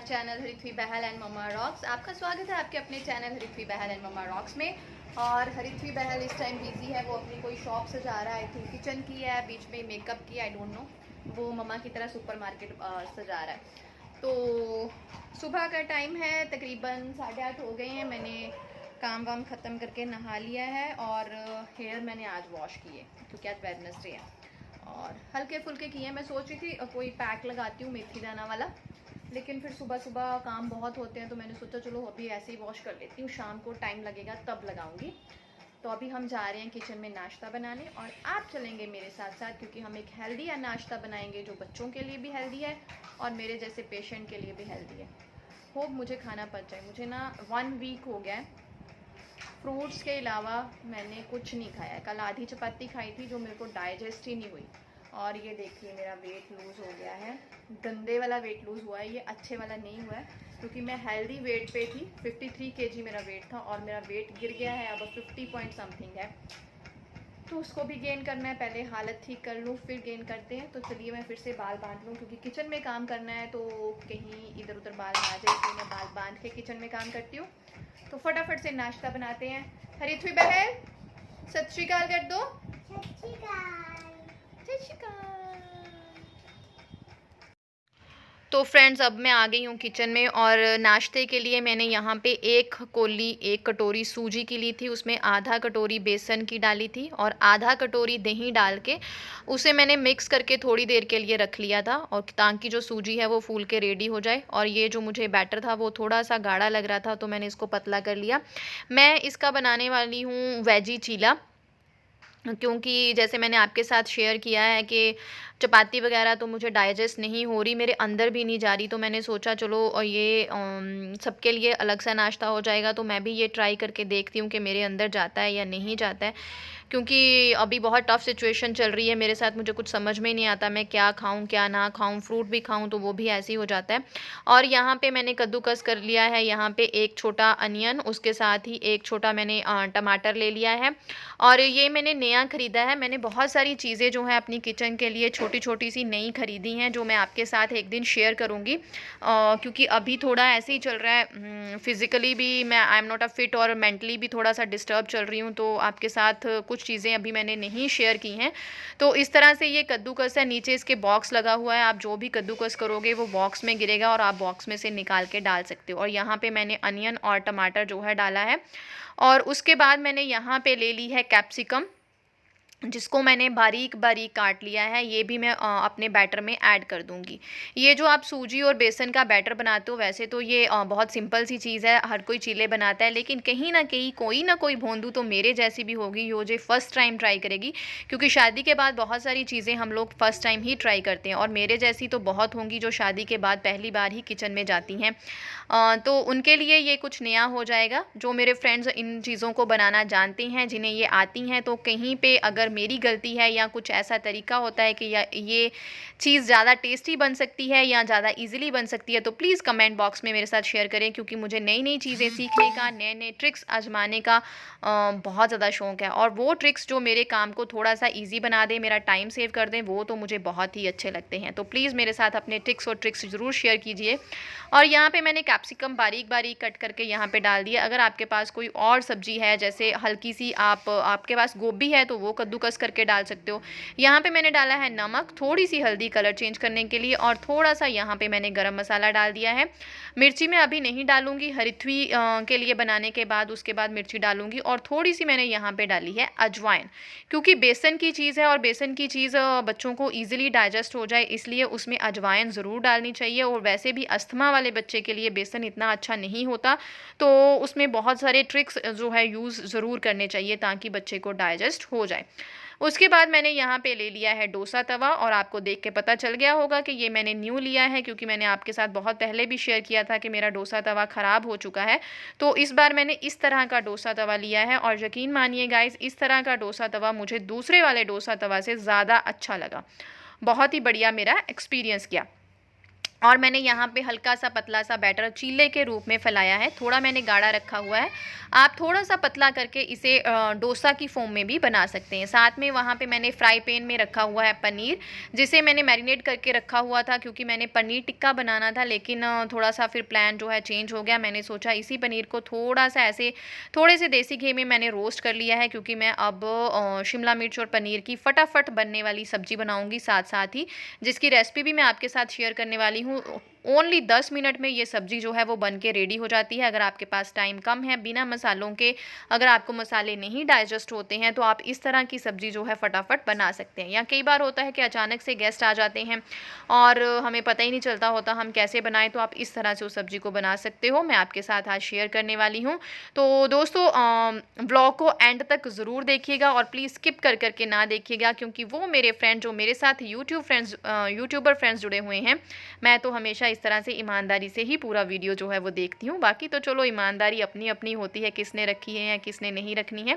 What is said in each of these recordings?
Our channel Harithvi Bahal and mama rocks. आपका स्वागत है आपके अपने channel Harithvi Bahal and mama rocks में। और हरिथवी बहल इस टाइम बिजी है, वो अपनी कोई शॉप सजा रहा है। आई थिंक किचन की है, बीच में मेकअप की, आई डोंट नो। वो मम्मा की तरह सुपरमार्केट सजा रहा है। तो सुबह का टाइम है, तकरीबन 8:30 हो गए हैं। मैंने काम वाम ख़त्म करके नहा लिया है और हेयर मैंने आज वॉश किए क्योंकि आज वेडनेसडे है और हल्के फुल्के किए। मैं सोच रही थी कोई पैक लगाती हूँ मेथी दाना वाला, लेकिन फिर सुबह सुबह काम बहुत होते हैं तो मैंने सोचा चलो अभी ऐसे ही वॉश कर लेती हूँ, शाम को टाइम लगेगा तब लगाऊंगी। तो अभी हम जा रहे हैं किचन में नाश्ता बनाने और आप चलेंगे मेरे साथ साथ, क्योंकि हम एक हेल्दी नाश्ता बनाएंगे जो बच्चों के लिए भी हेल्दी है और मेरे जैसे पेशेंट के लिए भी हेल्दी है। होप मुझे खाना पच जाए। मुझे ना 1 वीक हो गया है, फ्रूट्स के अलावा मैंने कुछ नहीं खाया है। कल आधी चपाती खाई थी जो मेरे को डाइजेस्ट ही नहीं हुई। और ये देखिए मेरा वेट लूज़ हो गया है, गंदे वाला वेट लूज़ हुआ है, ये अच्छे वाला नहीं हुआ है। क्योंकि मैं हेल्दी वेट पे थी, 53 kg मेरा वेट था और मेरा वेट गिर गया है, अब 50 पॉइंट समथिंग है। तो उसको भी गेन करना है, पहले हालत ठीक कर लूँ फिर गेन करते हैं। तो चलिए मैं फिर से बाल बांध लूँ क्योंकि किचन में काम करना है तो कहीं इधर उधर बाल ना आ जाए, इसलिए मैं बाल बांध के किचन में काम करती हूँ। तो फटाफट से नाश्ता बनाते हैं। हरिथवी बहल सत श्री अकाल कर दो। सत श्री अकाल। तो फ्रेंड्स अब मैं आ गई हूँ किचन में और नाश्ते के लिए मैंने यहाँ पे एक कटोरी सूजी की ली थी, उसमें आधा कटोरी बेसन की डाली थी और आधा कटोरी दही डाल के उसे मैंने मिक्स करके थोड़ी देर के लिए रख लिया था, और ताकि जो सूजी है वो फूल के रेडी हो जाए। और ये जो मुझे बैटर था वो थोड़ा सा गाढ़ा लग रहा था तो मैंने इसको पतला कर लिया। मैं इसका बनाने वाली हूँ वेजी चीला, क्योंकि जैसे मैंने आपके साथ शेयर किया है कि चपाती वगैरह तो मुझे डाइजेस्ट नहीं हो रही, मेरे अंदर भी नहीं जा रही। तो मैंने सोचा चलो और ये सबके लिए अलग सा नाश्ता हो जाएगा, तो मैं भी ये ट्राई करके देखती हूँ कि मेरे अंदर जाता है या नहीं जाता है। क्योंकि अभी बहुत टफ़ सिचुएशन चल रही है मेरे साथ, मुझे कुछ समझ में नहीं आता मैं क्या खाऊं क्या ना खाऊं। फ्रूट भी खाऊं तो वो भी ऐसे ही हो जाता है। और यहाँ पे मैंने कद्दूकस कर लिया है, यहाँ पे एक छोटा अनियन, उसके साथ ही एक छोटा मैंने टमाटर ले लिया है। और ये मैंने नया ख़रीदा है। मैंने बहुत सारी चीज़ें जो हैं अपनी किचन के लिए छोटी छोटी सी नई ख़रीदी हैं जो मैं आपके साथ एक दिन शेयर करूँगी, क्योंकि अभी थोड़ा ऐसे ही चल रहा है, फ़िज़िकली भी मैं I am not a fit और मेंटली भी थोड़ा सा डिस्टर्ब चल रही हूँ। तो आपके साथ कुछ चीज़ें अभी मैंने नहीं शेयर की हैं। तो इस तरह से ये कद्दूकस है, नीचे इसके बॉक्स लगा हुआ है, आप जो भी कद्दूकस करोगे वो बॉक्स में गिरेगा और आप बॉक्स में से निकाल के डाल सकते हो। और यहाँ पे मैंने अनियन और टमाटर जो है डाला है। और उसके बाद मैंने यहाँ पे ले ली है कैप्सिकम, जिसको मैंने बारीक बारीक काट लिया है। ये भी मैं अपने बैटर में ऐड कर दूंगी। ये जो आप सूजी और बेसन का बैटर बनाते हो, वैसे तो ये बहुत सिंपल सी चीज़ है, हर कोई चीले बनाता है, लेकिन कहीं ना कहीं कोई ना कोई भोंदू तो मेरे जैसी भी होगी जो फर्स्ट टाइम ट्राई करेगी। क्योंकि शादी के बाद बहुत सारी चीज़ें हम लोग फर्स्ट टाइम ही ट्राई करते हैं, और मेरे जैसी तो बहुत होंगी जो शादी के बाद पहली बार ही किचन में जाती हैं। तो उनके लिए ये कुछ नया हो जाएगा। जो मेरे फ्रेंड्स इन चीज़ों को बनाना जानते हैं, जिन्हें ये आती हैं, तो कहीं पे अगर मेरी गलती है या कुछ ऐसा तरीका होता है कि ये चीज़ ज़्यादा टेस्टी बन सकती है या ज़्यादा इजीली बन सकती है, तो प्लीज़ कमेंट बॉक्स में मेरे साथ शेयर करें। क्योंकि मुझे नई नई चीज़ें सीखने का, नए नए ट्रिक्स आजमाने का बहुत ज़्यादा शौक़ है। और वो ट्रिक्स जो मेरे काम को थोड़ा सा ईजी बना दें, मेरा टाइम सेव कर दें, वो तो मुझे बहुत ही अच्छे लगते हैं। तो प्लीज़ मेरे साथ अपने टिप्स और ट्रिक्स ज़रूर शेयर कीजिए। और यहाँ पे मैंने कैप्सिकम बारीक बारीक कट करके यहाँ पे डाल दिया। अगर आपके पास कोई और सब्जी है, जैसे हल्की सी आपके पास गोभी है, तो वो कद्दूकस करके डाल सकते हो। यहाँ पे मैंने डाला है नमक, थोड़ी सी हल्दी कलर चेंज करने के लिए, और थोड़ा सा यहाँ पे मैंने गरम मसाला डाल दिया है। मिर्ची मैं अभी नहीं डालूंगी, हरिथवी के लिए बनाने के बाद उसके बाद मिर्ची डालूंगी। और थोड़ी सी मैंने यहाँ पे डाली है अजवाइन, क्योंकि बेसन की चीज़ है और बेसन की चीज़ बच्चों को ईजिली डाइजेस्ट हो जाए, इसलिए उसमें अजवाइन ज़रूर डालनी चाहिए। और वैसे भी अस्थमा वाले बच्चे के लिए बेसन इतना अच्छा नहीं होता, तो उसमें बहुत सारे ट्रिक्स जो है यूज़ ज़रूर करने चाहिए ताकि बच्चे को डाइजेस्ट हो जाए। उसके बाद मैंने यहाँ पे ले लिया है डोसा तवा, और आपको देख के पता चल गया होगा कि ये मैंने न्यू लिया है, क्योंकि मैंने आपके साथ बहुत पहले भी शेयर किया था कि मेरा डोसा तवा ख़राब हो चुका है। तो इस बार मैंने इस तरह का डोसा तवा लिया है, और यकीन मानिए गाइस, इस तरह का डोसा तवा मुझे दूसरे वाले डोसा तवा से ज़्यादा अच्छा लगा। बहुत ही बढ़िया मेरा एक्सपीरियंस किया। और मैंने यहाँ पे हल्का सा पतला सा बैटर चीले के रूप में फैलाया है, थोड़ा मैंने गाढ़ा रखा हुआ है। आप थोड़ा सा पतला करके इसे डोसा की फॉर्म में भी बना सकते हैं। साथ में वहाँ पे मैंने फ्राई पैन में रखा हुआ है पनीर, जिसे मैंने मैरिनेट करके रखा हुआ था, क्योंकि मैंने पनीर टिक्का बनाना था, लेकिन थोड़ा सा फिर प्लान जो है चेंज हो गया। मैंने सोचा इसी पनीर को थोड़ा सा ऐसे थोड़े से देसी घी में मैंने रोस्ट कर लिया है, क्योंकि मैं अब शिमला मिर्च और पनीर की फटाफट बनने वाली सब्जी बनाऊँगी साथ साथ ही, जिसकी रेसिपी भी मैं आपके साथ शेयर करने वाली हूँ। ओनली 10 मिनट में ये सब्जी जो है वो बन के रेडी हो जाती है। अगर आपके पास टाइम कम है, बिना मसालों के, अगर आपको मसाले नहीं डाइजेस्ट होते हैं, तो आप इस तरह की सब्जी जो है फटाफट बना सकते हैं। या कई बार होता है कि अचानक से गेस्ट आ जाते हैं और हमें पता ही नहीं चलता होता हम कैसे बनाएं, तो आप इस तरह से उस सब्जी को बना सकते हो। मैं आपके साथ आज शेयर करने वाली हूँ। तो दोस्तों ब्लॉग को एंड तक ज़रूर देखिएगा और प्लीज़ स्किप कर करके ना देखिएगा, क्योंकि वो मेरे फ्रेंड जो मेरे साथ यूट्यूबर फ्रेंड्स जुड़े हुए हैं, मैं तो हमेशा इस तरह से ईमानदारी से ही पूरा वीडियो जो है वो देखती हूँ। बाकी तो चलो ईमानदारी अपनी अपनी होती है, किसने रखी है या किसने नहीं रखनी है।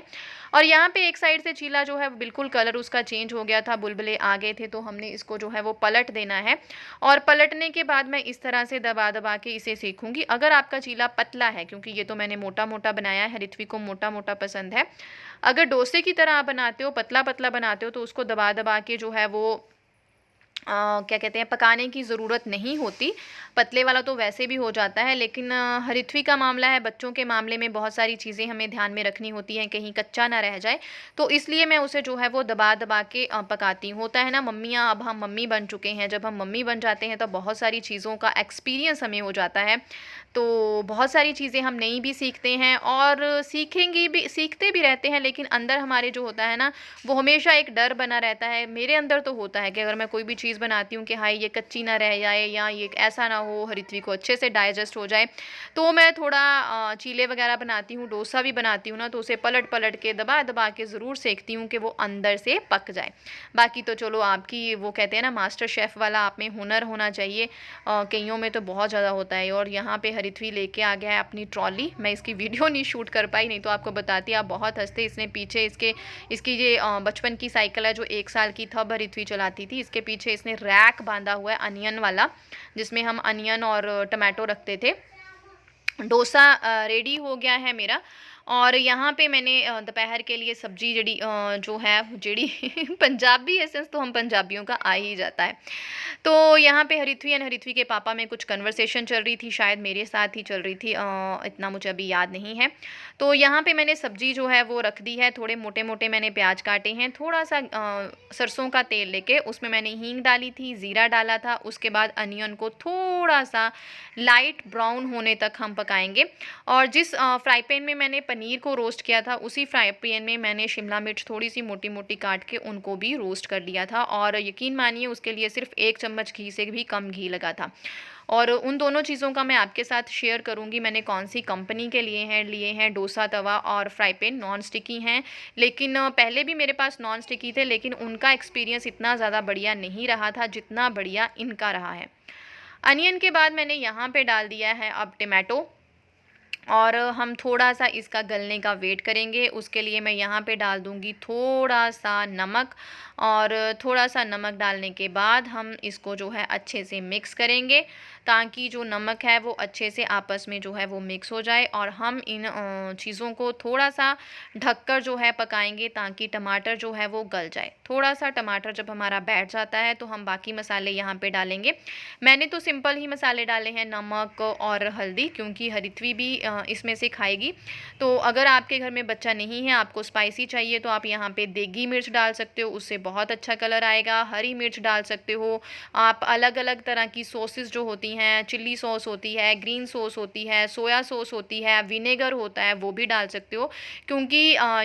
और यहाँ पे एक साइड से चीला जो है बिल्कुल कलर उसका चेंज हो गया था, बुलबुले आ गए थे, तो हमने इसको जो है वो पलट देना है। और पलटने के बाद मैं इस तरह से दबा दबा के इसे सेकूंगी। अगर आपका चीला पतला है, क्योंकि ये तो मैंने मोटा मोटा बनाया है, ऋत्विक को मोटा मोटा पसंद है। अगर डोसे की तरह आप बनाते हो, पतला पतला बनाते हो, तो उसको दबा दबा के जो है वो क्या कहते हैं, पकाने की ज़रूरत नहीं होती। पतले वाला तो वैसे भी हो जाता है, लेकिन ऋत्वी का मामला है, बच्चों के मामले में बहुत सारी चीज़ें हमें ध्यान में रखनी होती हैं, कहीं कच्चा ना रह जाए, तो इसलिए मैं उसे जो है वो दबा दबा के पकाती हूँ। होता है ना मम्मियाँ, अब हम मम्मी बन चुके हैं, जब हम मम्मी बन जाते हैं तो बहुत सारी चीज़ों का एक्सपीरियंस हमें हो जाता है, तो बहुत सारी चीज़ें हम नई भी सीखते हैं और सीखते भी रहते हैं, लेकिन अंदर हमारे जो होता है ना, वो हमेशा एक डर बना रहता है। मेरे अंदर तो होता है कि अगर मैं कोई भी चीज़ बनाती हूँ कि हाय ये कच्ची ना रह जाए या ये ऐसा ना हो, ऋत्वी को अच्छे से डाइजेस्ट हो जाए, तो मैं थोड़ा चीले वगैरह बनाती हूँ, डोसा भी बनाती हूँ ना, तो उसे पलट पलट के दबा दबा के ज़रूर सेकती हूँ कि वो अंदर से पक जाए। बाकी तो चलो आपकी वो कहते हैं ना मास्टर शेफ़ वाला आप में हुनर होना चाहिए, कईयों में तो बहुत ज़्यादा होता है। और यहाँ पे ऋत्वी लेके आ गया है अपनी ट्रॉली। मैं इसकी वीडियो नहीं शूट कर पाई, नहीं तो आपको बताती, आप बहुत हंसते। इसने पीछे इसकी ये बचपन की साइकिल है जो 1 साल की तब ऋत्वी चलाती थी, इसके पीछे इसने रैक बांधा हुआ है अनियन वाला, जिसमें हम अनियन और टमाटो रखते थे। डोसा रेडी हो गया है मेरा। और यहाँ पे मैंने दोपहर के लिए सब्जी जो है जड़ी पंजाबी एसेंस तो हम पंजाबियों का आ ही जाता है। तो यहाँ पे ऋत्वी एंड ऋत्वी के पापा में कुछ कन्वर्सेशन चल रही थी, शायद मेरे साथ ही चल रही थी, इतना मुझे अभी याद नहीं है। तो यहाँ पे मैंने सब्जी जो है वो रख दी है, थोड़े मोटे मोटे मैंने प्याज काटे हैं, थोड़ा सा सरसों का तेल लेके उसमें मैंने हींग डाली थी, ज़ीरा डाला था, उसके बाद अनियन को थोड़ा सा लाइट ब्राउन होने तक हम पकाएंगे। और जिस फ्राई पैन में मैंने पनीर को रोस्ट किया था, उसी फ्राई पैन में मैंने शिमला मिर्च थोड़ी सी मोटी मोटी काट के उनको भी रोस्ट कर लिया था। और यकीन मानिए उसके लिए सिर्फ 1 चम्मच घी से भी कम घी लगा था। और उन दोनों चीज़ों का मैं आपके साथ शेयर करूंगी, मैंने कौन सी कंपनी के लिए हैं। डोसा तवा और फ्राई पैन नॉन स्टिकी हैं, लेकिन पहले भी मेरे पास नॉन स्टिकी थे, लेकिन उनका एक्सपीरियंस इतना ज़्यादा बढ़िया नहीं रहा था जितना बढ़िया इनका रहा है। अनियन के बाद मैंने यहाँ पे डाल दिया है अब टमाटो, और हम थोड़ा सा इसका गलने का वेट करेंगे। उसके लिए मैं यहाँ पे डाल दूँगी थोड़ा सा नमक, और थोड़ा सा नमक डालने के बाद हम इसको जो है अच्छे से मिक्स करेंगे, ताकि जो नमक है वो अच्छे से आपस में जो है वो मिक्स हो जाए। और हम इन चीज़ों को थोड़ा सा ढककर जो है पकाएंगे, ताकि टमाटर जो है वो गल जाए। थोड़ा सा टमाटर जब हमारा बैठ जाता है तो हम बाकी मसाले यहाँ पे डालेंगे। मैंने तो सिंपल ही मसाले डाले हैं, नमक और हल्दी, क्योंकि ऋत्वी भी इसमें से खाएगी। तो अगर आपके घर में बच्चा नहीं है, आपको स्पाइसी चाहिए, तो आप यहाँ पे देगी मिर्च डाल सकते हो, उससे बहुत अच्छा कलर आएगा। हरी मिर्च डाल सकते हो आप। अलग अलग तरह की सॉसेस जो होती हैं, चिल्ली सॉस होती है, ग्रीन सॉस होती है, सोया सॉस होती है, विनेगर होता है, वो भी डाल सकते हो। क्योंकि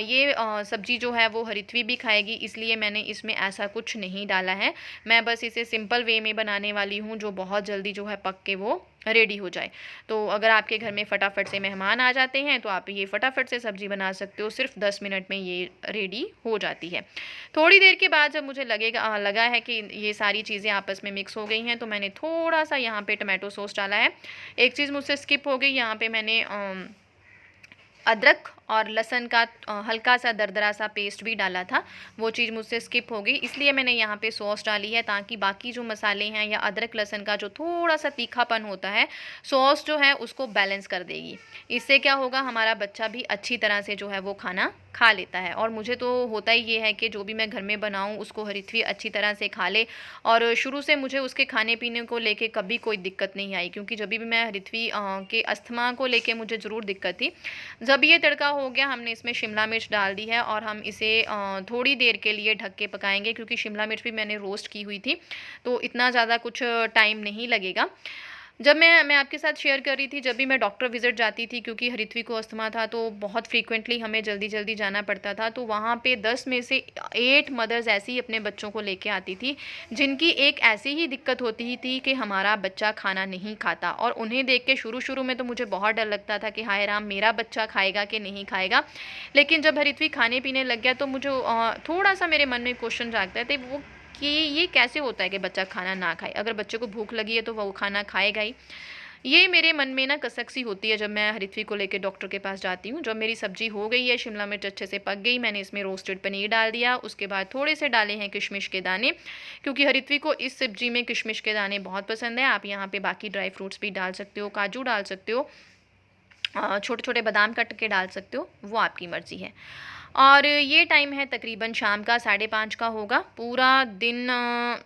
ये सब्जी जो है वो ऋत्वी भी खाएगी, इसलिए मैंने इसमें ऐसा कुछ नहीं डाला है। मैं बस इसे सिंपल वे में बनाने वाली हूँ, जो बहुत जल्दी जो है पक के वो रेडी हो जाए। तो अगर आपके घर में फटाफट से मेहमान आ जाते हैं, तो आप ये फटाफट से सब्ज़ी बना सकते हो, सिर्फ 10 मिनट में ये रेडी हो जाती है। थोड़ी देर के बाद जब मुझे लगा है कि ये सारी चीज़ें आपस में मिक्स हो गई हैं, तो मैंने थोड़ा सा यहाँ पे टमाटो सॉस डाला है। एक चीज़ मुझसे स्किप हो गई, यहाँ पे मैंने अदरक और लहसुन का हल्का सा दरदरा सा पेस्ट भी डाला था, वो चीज़ मुझसे स्किप हो गई, इसलिए मैंने यहाँ पे सॉस डाली है, ताकि बाकी जो मसाले हैं या अदरक लहसुन का जो थोड़ा सा तीखापन होता है, सॉस जो है उसको बैलेंस कर देगी। इससे क्या होगा, हमारा बच्चा भी अच्छी तरह से जो है वो खाना खा लेता है। और मुझे तो होता ही ये है कि जो भी मैं घर में बनाऊँ उसको हरिथवी अच्छी तरह से खा ले, और शुरू से मुझे उसके खाने पीने को लेके कभी कोई दिक्कत नहीं आई, क्योंकि जब भी मैं हरिथवी के अस्थमा को लेके मुझे ज़रूर दिक्कत थी। जब ये तड़का हो गया, हमने इसमें शिमला मिर्च डाल दी है और हम इसे थोड़ी देर के लिए ढक के पकाएंगे, क्योंकि शिमला मिर्च भी मैंने रोस्ट की हुई थी, तो इतना ज़्यादा कुछ टाइम नहीं लगेगा। जब मैं आपके साथ शेयर कर रही थी, जब भी मैं डॉक्टर विज़िट जाती थी, क्योंकि हरिथवी को अस्थमा था तो बहुत फ्रीक्वेंटली हमें जल्दी-जल्दी जाना पड़ता था, तो वहाँ पे 10 में से 8 मदर्स ऐसी ही अपने बच्चों को लेके आती थी, जिनकी एक ऐसी ही दिक्कत होती ही थी कि हमारा बच्चा खाना नहीं खाता। और उन्हें देख के शुरू-शुरू में तो मुझे बहुत डर लगता था कि हाय राम, मेरा बच्चा खाएगा कि नहीं खाएगा। लेकिन जब हरिथवी खाने-पीने लग गया तो मुझे थोड़ा-सा मेरे मन में क्वेश्चन जागते थे वो, कि ये कैसे होता है कि बच्चा खाना ना खाए? अगर बच्चे को भूख लगी है तो वो खाना खाएगा ही। ये मेरे मन में ना कसक सी होती है जब मैं हरिथवी को लेके डॉक्टर के पास जाती हूँ। जब मेरी सब्जी हो गई है, शिमला मिर्च अच्छे से पक गई, मैंने इसमें रोस्टेड पनीर डाल दिया, उसके बाद थोड़े से डाले हैं किशमिश के दाने, क्योंकि हरिथवी को इस सब्जी में किशमिश के दाने बहुत पसंद है। आप यहाँ पे बाकी ड्राई फ्रूट्स भी डाल सकते हो, काजू डाल सकते हो, छोटे छोटे बादाम कट के डाल सकते हो, वो आपकी मर्ज़ी है। और ये टाइम है तकरीबन शाम का 5:30 का होगा। पूरा दिन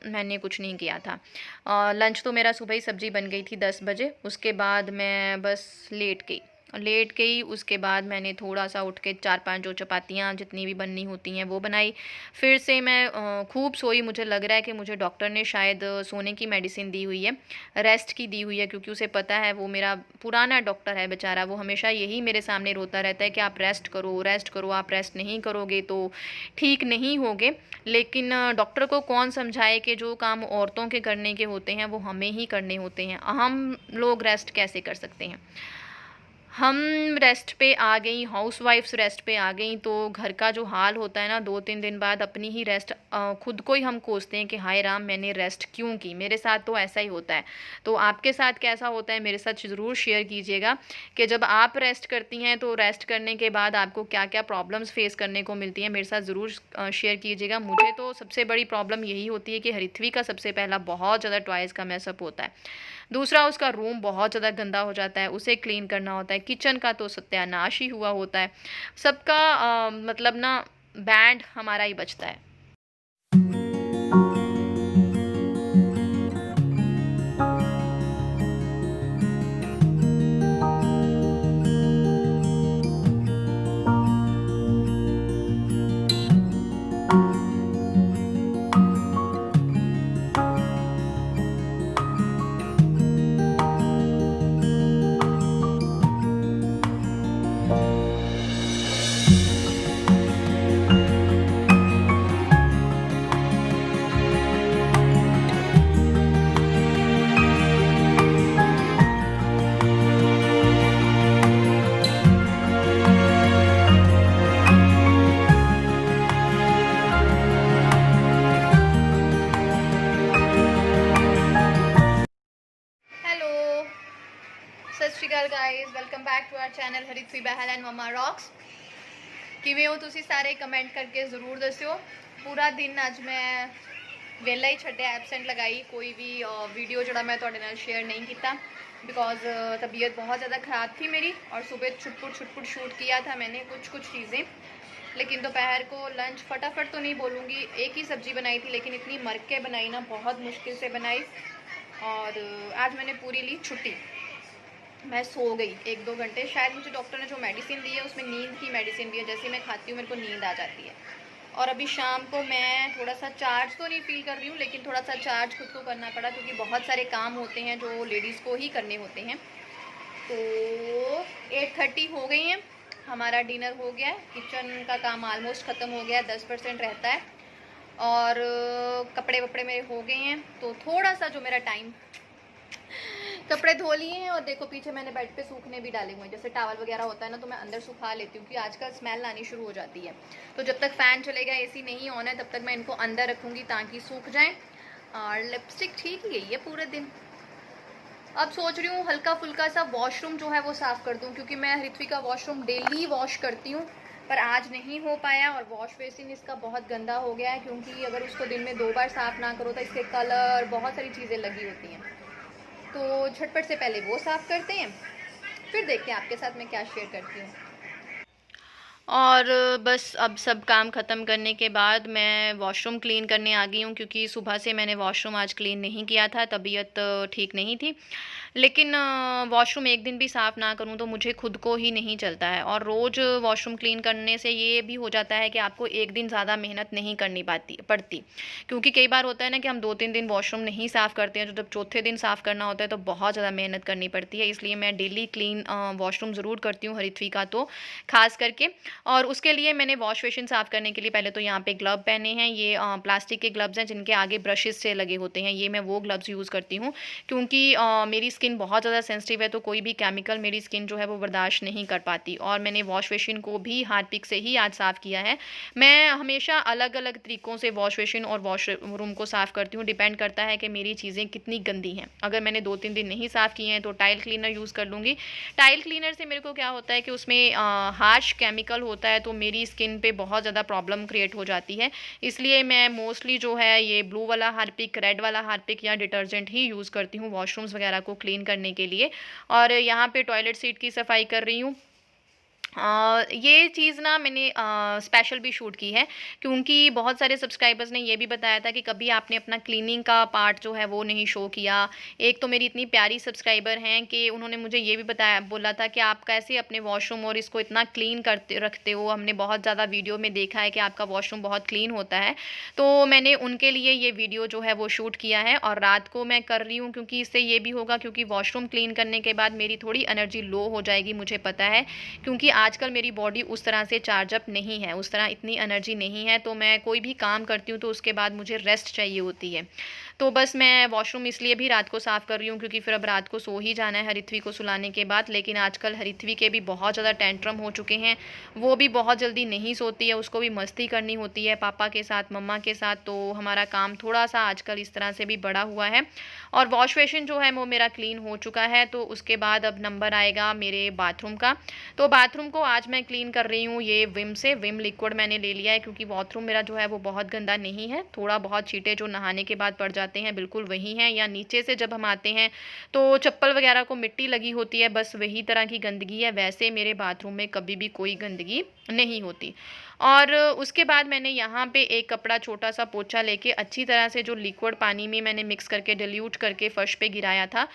मैंने कुछ नहीं किया था। लंच तो मेरा सुबह ही सब्ज़ी बन गई थी 10 बजे, उसके बाद मैं बस लेट गई। उसके बाद मैंने थोड़ा सा उठ के 4-5 जो चपातियाँ जितनी भी बननी होती हैं वो बनाई। फिर से मैं खूब सोई। मुझे लग रहा है कि मुझे डॉक्टर ने शायद सोने की मेडिसिन दी हुई है, रेस्ट की दी हुई है, क्योंकि उसे पता है, वो मेरा पुराना डॉक्टर है बेचारा, वो हमेशा यही मेरे सामने रोता रहता है कि आप रेस्ट करो, आप रेस्ट नहीं करोगे तो ठीक नहीं होगे। लेकिन डॉक्टर को कौन समझाए कि जो काम औरतों के करने के होते हैं वो हमें ही करने होते हैं। हम लोग रेस्ट कैसे कर सकते हैं? हम रेस्ट पे आ गई, हाउसवाइफ्स रेस्ट पे आ गई, तो घर का जो हाल होता है ना, 2-3 दिन बाद अपनी ही रेस्ट खुद को ही हम कोसते हैं कि हाय राम, मैंने रेस्ट क्यों की। मेरे साथ तो ऐसा ही होता है। तो आपके साथ कैसा होता है मेरे साथ ज़रूर शेयर कीजिएगा, कि जब आप रेस्ट करती हैं तो रेस्ट करने के बाद आपको क्या क्या प्रॉब्लम्स फेस करने को मिलती हैं, मेरे साथ ज़रूर शेयर कीजिएगा। मुझे तो सबसे बड़ी प्रॉब्लम यही होती है कि हरिथवी का सबसे पहला बहुत ज़्यादा टॉयज़ का मैसअप होता है। दूसरा, उसका रूम बहुत ज़्यादा गंदा हो जाता है, उसे क्लीन करना होता है। किचन का तो सत्यानाश ही हुआ होता है। सबका मतलब ना बैंड हमारा ही बजता है। हेलो, सत श्री अकाल guys, welcome back to our channel Harithvi Bahal and mama rocks. किवें हो तुसी सारे? कमेंट करके ज़रूर दस्यो। पूरा दिन अज मैं वेला ही छड्डिया, एबसेंट लगाई, कोई भी वीडियो जोड़ा मैं तुहाडे नाल शेयर नहीं किया, बिकॉज तबीयत बहुत ज़्यादा ख़राब थी मेरी, और सुबह छुटपुट शूट किया था मैंने कुछ चीज़ें। लेकिन दोपहर को लंच फटाफट तो नहीं बोलूँगी, एक ही सब्ज़ी बनाई थी, लेकिन इतनी मर के बनाई ना, बहुत मुश्किल से बनाई। और आज मैंने पूरी ली छुट्टी, मैं सो गई 1-2 घंटे। शायद मुझे डॉक्टर ने जो मेडिसिन दी है उसमें नींद की मेडिसिन भी है, जैसे मैं खाती हूँ मेरे को नींद आ जाती है। और अभी शाम को मैं थोड़ा सा चार्ज तो नहीं फील कर रही हूँ, लेकिन थोड़ा सा चार्ज खुद को करना पड़ा, क्योंकि बहुत सारे काम होते हैं जो लेडीज़ को ही करने होते हैं। तो 8:30 हो गई हैं, हमारा डिनर हो गया है, किचन का काम ऑलमोस्ट ख़त्म हो गया है, 10% रहता है, और कपड़े वपड़े मेरे हो गए हैं। तो थोड़ा सा जो मेरा टाइम, कपड़े धो लिए हैं, और देखो पीछे मैंने बेड पे सूखने भी डाले हुए हैं। जैसे टावल वगैरह होता है ना, तो मैं अंदर सुखा लेती हूँ, क्योंकि आजकल स्मेल आनी शुरू हो जाती है। तो जब तक फ़ैन चलेगा, एसी नहीं ऑन है, तब तक मैं इनको अंदर रखूँगी ताकि सूख जाएँ। और लिपस्टिक ठीक ही गई है पूरे दिन, अब सोच रही हूँ हल्का फुल्का सा वॉशरूम जो है वो साफ़ कर दूँ, क्योंकि मैं ऋत्विक का वॉशरूम डेली वॉश करती हूँ, पर आज नहीं हो पाया। और वॉश बेसिन इसका बहुत गंदा हो गया है, क्योंकि अगर उसको दिन में 2 बार साफ़ ना करो तो इसके कलर बहुत सारी चीज़ें लगी होती हैं। तो झटपट से पहले वो साफ़ करते हैं, फिर देखते हैं आपके साथ मैं क्या शेयर करती हूँ। और बस अब सब काम ख़त्म करने के बाद मैं वॉशरूम क्लीन करने आ गई हूँ, क्योंकि सुबह से मैंने वॉशरूम आज क्लीन नहीं किया था, तबीयत ठीक नहीं थी। लेकिन वॉशरूम एक दिन भी साफ़ ना करूँ तो मुझे खुद को ही नहीं चलता है। और रोज़ वॉशरूम क्लीन करने से ये भी हो जाता है कि आपको एक दिन ज़्यादा मेहनत नहीं करनी पड़ती, क्योंकि कई बार होता है ना कि हम 2-3 दिन वॉशरूम नहीं साफ़ करते हैं, तो जब चौथे दिन साफ़ करना होता है तो बहुत ज़्यादा मेहनत करनी पड़ती है। इसलिए मैं डेली क्लीन वॉशरूम ज़रूर करती हूँ हरिथवी का, तो ख़ास करके। और उसके लिए मैंने वॉश बेसिन साफ़ करने के लिए पहले तो यहाँ पे ग्लव पहने हैं। ये प्लास्टिक के ग्लव्स हैं जिनके आगे ब्रशेस से लगे होते हैं। ये मैं वो ग्लव्स यूज़ करती हूँ, क्योंकि मेरी स्किन बहुत ज़्यादा सेंसिटिव है, तो कोई भी केमिकल मेरी स्किन जो है वो बर्दाश्त नहीं कर पाती। और मैंने वॉश बेसिन को भी हार्पिक से ही आज साफ़ किया है। मैं हमेशा अलग अलग तरीक़ों से वॉश बेसिन और वॉशरूम को साफ़ करती हूँ, डिपेंड करता है कि मेरी चीज़ें कितनी गंदी हैं। अगर मैंने 2-3 दिन नहीं साफ़ किए हैं तो टाइल क्लीनर यूज़ कर लूँगी। टाइल क्लीनर से मेरे को क्या होता है कि उसमें हार्श केमिकल होता है, तो मेरी स्किन पे बहुत ज़्यादा प्रॉब्लम क्रिएट हो जाती है। इसलिए मैं मोस्टली जो है ये ब्लू वाला हार्पिक, रेड वाला हार्पिक या डिटर्जेंट ही यूज़ करती हूँ वॉशरूम्स वगैरह को क्लीन करने के लिए। और यहाँ पे टॉयलेट सीट की सफाई कर रही हूँ। ये चीज़ ना मैंने स्पेशल भी शूट की है, क्योंकि बहुत सारे सब्सक्राइबर्स ने ये भी बताया था कि कभी आपने अपना क्लीनिंग का पार्ट जो है वो नहीं शो किया। एक तो मेरी इतनी प्यारी सब्सक्राइबर हैं कि उन्होंने मुझे ये भी बोला था कि आप कैसे अपने वॉशरूम और इसको इतना क्लीन करते रखते हो, हमने बहुत ज़्यादा वीडियो में देखा है कि आपका वॉशरूम बहुत क्लीन होता है। तो मैंने उनके लिए ये वीडियो जो है वो शूट किया है, और रात को मैं कर रही हूँ, क्योंकि इससे ये भी होगा, क्योंकि वॉशरूम क्लीन करने के बाद मेरी थोड़ी एनर्जी लो हो जाएगी, मुझे पता है, क्योंकि आजकल मेरी बॉडी उस तरह से चार्ज अप नहीं है, उस तरह इतनी एनर्जी नहीं है। तो मैं कोई भी काम करती हूँ तो उसके बाद मुझे रेस्ट चाहिए होती है। तो बस मैं वॉशरूम इसलिए भी रात को साफ़ कर रही हूँ, क्योंकि फिर अब रात को सो ही जाना है हरिथवी को सुलाने के बाद। लेकिन आजकल हरिथवी के भी बहुत ज़्यादा टेंट्रम हो चुके हैं, वो भी बहुत जल्दी नहीं सोती है, उसको भी मस्ती करनी होती है पापा के साथ, मम्मा के साथ। तो हमारा काम थोड़ा सा आजकल इस तरह से भी बढ़ा हुआ है। और वॉश बेसिन जो है वो मेरा क्लीन हो चुका है। तो उसके बाद अब नंबर आएगा मेरे बाथरूम का। तो बाथरूम को आज मैं क्लीन कर रही हूँ ये विम से। विम लिक्विड मैंने ले लिया है, क्योंकि बाथरूम मेरा जो है वो बहुत गंदा नहीं है। थोड़ा बहुत छींटे जो नहाने के बाद पड़ जाते हैं बिल्कुल वही हैं, या नीचे से जब हम आते हैं तो चप्पल वगैरह को मिट्टी लगी होती है, बस वही तरह की गंदगी है। वैसे मेरे बाथरूम में कभी भी कोई गंदगी नहीं होती। और उसके बाद मैंने यहाँ पे एक कपड़ा छोटा सा पोछा लेके अच्छी तरह से जो लिक्विड पानी में मैंने मिक्स करके डिल्यूट करके फर्श पे गिराया था,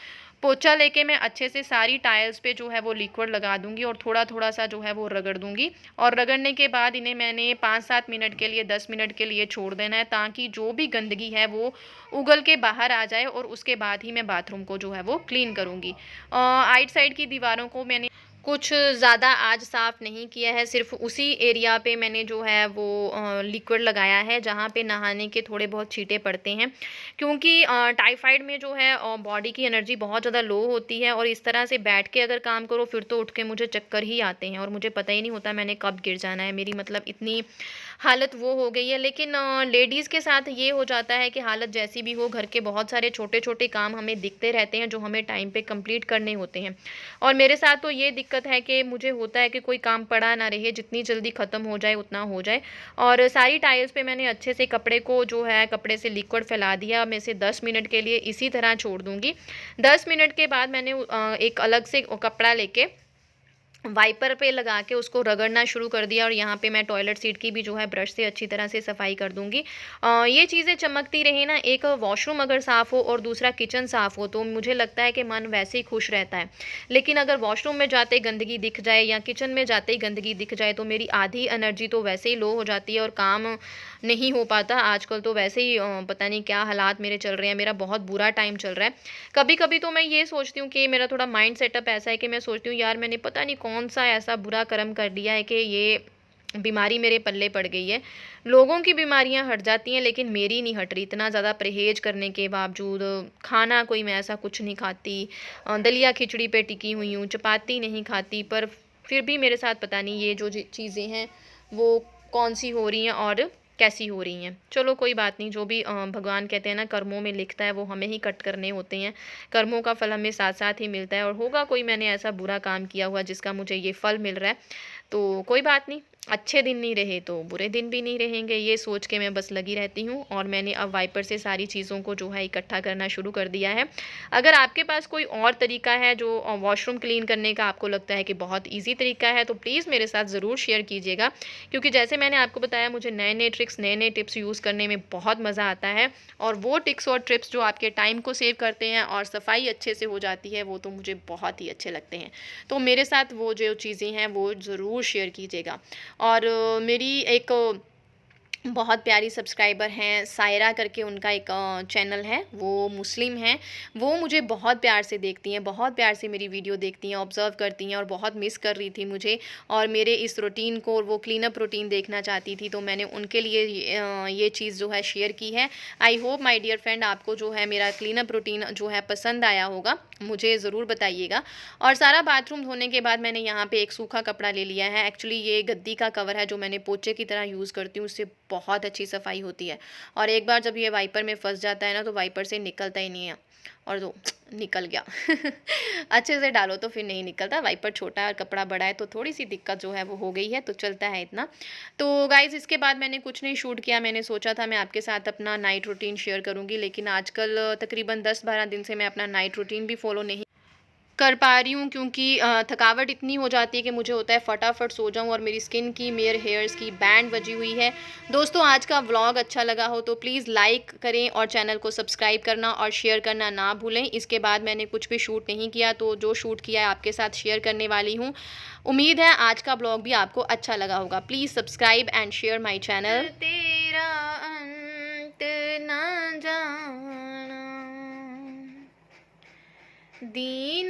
पोछा लेके मैं अच्छे से सारी टाइल्स पे जो है वो लिक्विड लगा दूंगी, और थोड़ा थोड़ा सा जो है वो रगड़ दूंगी। और रगड़ने के बाद इन्हें मैंने 5-7 मिनट के लिए, 10 मिनट के लिए छोड़ देना है, ताकि जो भी गंदगी है वो उगल के बाहर आ जाए। और उसके बाद ही मैं बाथरूम को जो है वो क्लीन करूँगी। आइट साइड की दीवारों को मैंने कुछ ज़्यादा आज साफ़ नहीं किया है, सिर्फ उसी एरिया पे मैंने जो है वो लिक्विड लगाया है जहाँ पे नहाने के थोड़े बहुत छींटे पड़ते हैं, क्योंकि टाइफाइड में जो है बॉडी की एनर्जी बहुत ज़्यादा लो होती है। और इस तरह से बैठ के अगर काम करो फिर तो उठ के मुझे चक्कर ही आते हैं, और मुझे पता ही नहीं होता मैंने कब गिर जाना है। मेरी मतलब इतनी हालत वो हो गई है। लेकिन लेडीज़ के साथ ये हो जाता है कि हालत जैसी भी हो, घर के बहुत सारे छोटे छोटे काम हमें दिखते रहते हैं जो हमें टाइम पे कंप्लीट करने होते हैं। और मेरे साथ तो ये दिक्कत है कि मुझे होता है कि कोई काम पड़ा ना रहे, जितनी जल्दी ख़त्म हो जाए उतना हो जाए। और सारी टाइल्स पे मैंने अच्छे से कपड़े को जो है कपड़े से लिक्विड फैला दिया। मैं इसे 10 मिनट के लिए इसी तरह छोड़ दूँगी। 10 मिनट के बाद मैंने एक अलग से कपड़ा लेके वाइपर पे लगा के उसको रगड़ना शुरू कर दिया। और यहाँ पे मैं टॉयलेट सीट की भी जो है ब्रश से अच्छी तरह से सफाई कर दूंगी। ये चीज़ें चमकती रहे ना, एक वॉशरूम अगर साफ़ हो और दूसरा किचन साफ़ हो तो मुझे लगता है कि मन वैसे ही खुश रहता है। लेकिन अगर वॉशरूम में जाते ही गंदगी दिख जाए या किचन में जाते ही गंदगी दिख जाए तो मेरी आधी एनर्जी तो वैसे ही लो हो जाती है और काम नहीं हो पाता। आजकल तो वैसे ही पता नहीं क्या हालात मेरे चल रहे हैं, मेरा बहुत बुरा टाइम चल रहा है। कभी कभी तो मैं ये सोचती हूँ कि मेरा थोड़ा माइंड सेटअप ऐसा है कि मैं सोचती हूँ यार मैंने पता नहीं कौन सा ऐसा बुरा कर्म कर लिया है कि ये बीमारी मेरे पल्ले पड़ गई है। लोगों की बीमारियां हट जाती हैं लेकिन मेरी नहीं हट रही। इतना ज़्यादा परहेज करने के बावजूद खाना कोई मैं ऐसा कुछ नहीं खाती, दलिया खिचड़ी पे टिकी हुई हूँ, चपाती नहीं खाती, पर फिर भी मेरे साथ पता नहीं ये जो चीज़ें हैं वो कौन सी हो रही हैं और कैसी हो रही हैं। चलो कोई बात नहीं, जो भी भगवान कहते हैं ना कर्मों में लिखता है वो हमें ही कट करने होते हैं। कर्मों का फल हमें साथ साथ ही मिलता है, और होगा कोई मैंने ऐसा बुरा काम किया हुआ जिसका मुझे ये फल मिल रहा है, तो कोई बात नहीं, अच्छे दिन नहीं रहे तो बुरे दिन भी नहीं रहेंगे, ये सोच के मैं बस लगी रहती हूँ। और मैंने अब वाइपर से सारी चीज़ों को जो है इकट्ठा करना शुरू कर दिया है। अगर आपके पास कोई और तरीका है जो वॉशरूम क्लीन करने का आपको लगता है कि बहुत ईजी तरीका है, तो प्लीज़ मेरे साथ ज़रूर शेयर कीजिएगा, क्योंकि जैसे मैंने आपको बताया मुझे नए नए ट्रिक्स, नए नए टिप्स यूज़ करने में बहुत मज़ा आता है। और वो टिक्स और ट्रिप्स जो आपके टाइम को सेव करते हैं और सफाई अच्छे से हो जाती है, वो तो मुझे बहुत ही अच्छे लगते हैं। तो मेरे साथ वो जो चीज़ें हैं वो ज़रूर शेयर कीजिएगा। और मेरी एक बहुत प्यारी सब्सक्राइबर हैं, सायरा करके उनका एक चैनल है, वो मुस्लिम हैं। वो मुझे बहुत प्यार से देखती हैं, बहुत प्यार से मेरी वीडियो देखती हैं, ऑब्ज़र्व करती हैं, और बहुत मिस कर रही थी मुझे और मेरे इस रूटीन को, और वो क्लीन अप रूटीन देखना चाहती थी, तो मैंने उनके लिए ये चीज़ जो है शेयर की है। I hope my dear friend आपको जो है मेरा क्लीन अप रूटीन जो है पसंद आया होगा, मुझे ज़रूर बताइएगा। और सारा बाथरूम धोने के बाद मैंने यहाँ पे एक सूखा कपड़ा ले लिया है। एक्चुअली ये गद्दी का कवर है जो मैंने पोछे की तरह यूज़ करती हूँ, उससे बहुत अच्छी सफाई होती है। और एक बार जब ये वाइपर में फंस जाता है ना, तो वाइपर से निकलता ही नहीं है, और तो निकल गया अच्छे से डालो तो फिर नहीं निकलता। वाइपर छोटा है और कपड़ा बड़ा है, तो थोड़ी सी दिक्कत जो है वो हो गई है, तो चलता है इतना। तो गाइज़ इसके बाद मैंने कुछ नहीं शूट किया। मैंने सोचा था मैं आपके साथ अपना नाइट रूटीन शेयर करूँगी, लेकिन आजकल तकरीबन 10-12 दिन से मैं अपना नाइट रूटीन भी फॉलो नहीं कर पा रही हूँ, क्योंकि थकावट इतनी हो जाती है कि मुझे होता है फटाफट सो जाऊँ, और मेरी स्किन की, मेरे हेयर्स की बैंड बजी हुई है। दोस्तों आज का व्लॉग अच्छा लगा हो तो प्लीज़ लाइक करें और चैनल को सब्सक्राइब करना और शेयर करना ना भूलें। इसके बाद मैंने कुछ भी शूट नहीं किया, तो जो शूट किया है आपके साथ शेयर करने वाली हूँ। उम्मीद है आज का ब्लॉग भी आपको अच्छा लगा होगा। Please subscribe and share my channel. तेरा अंत ना जाना, दीन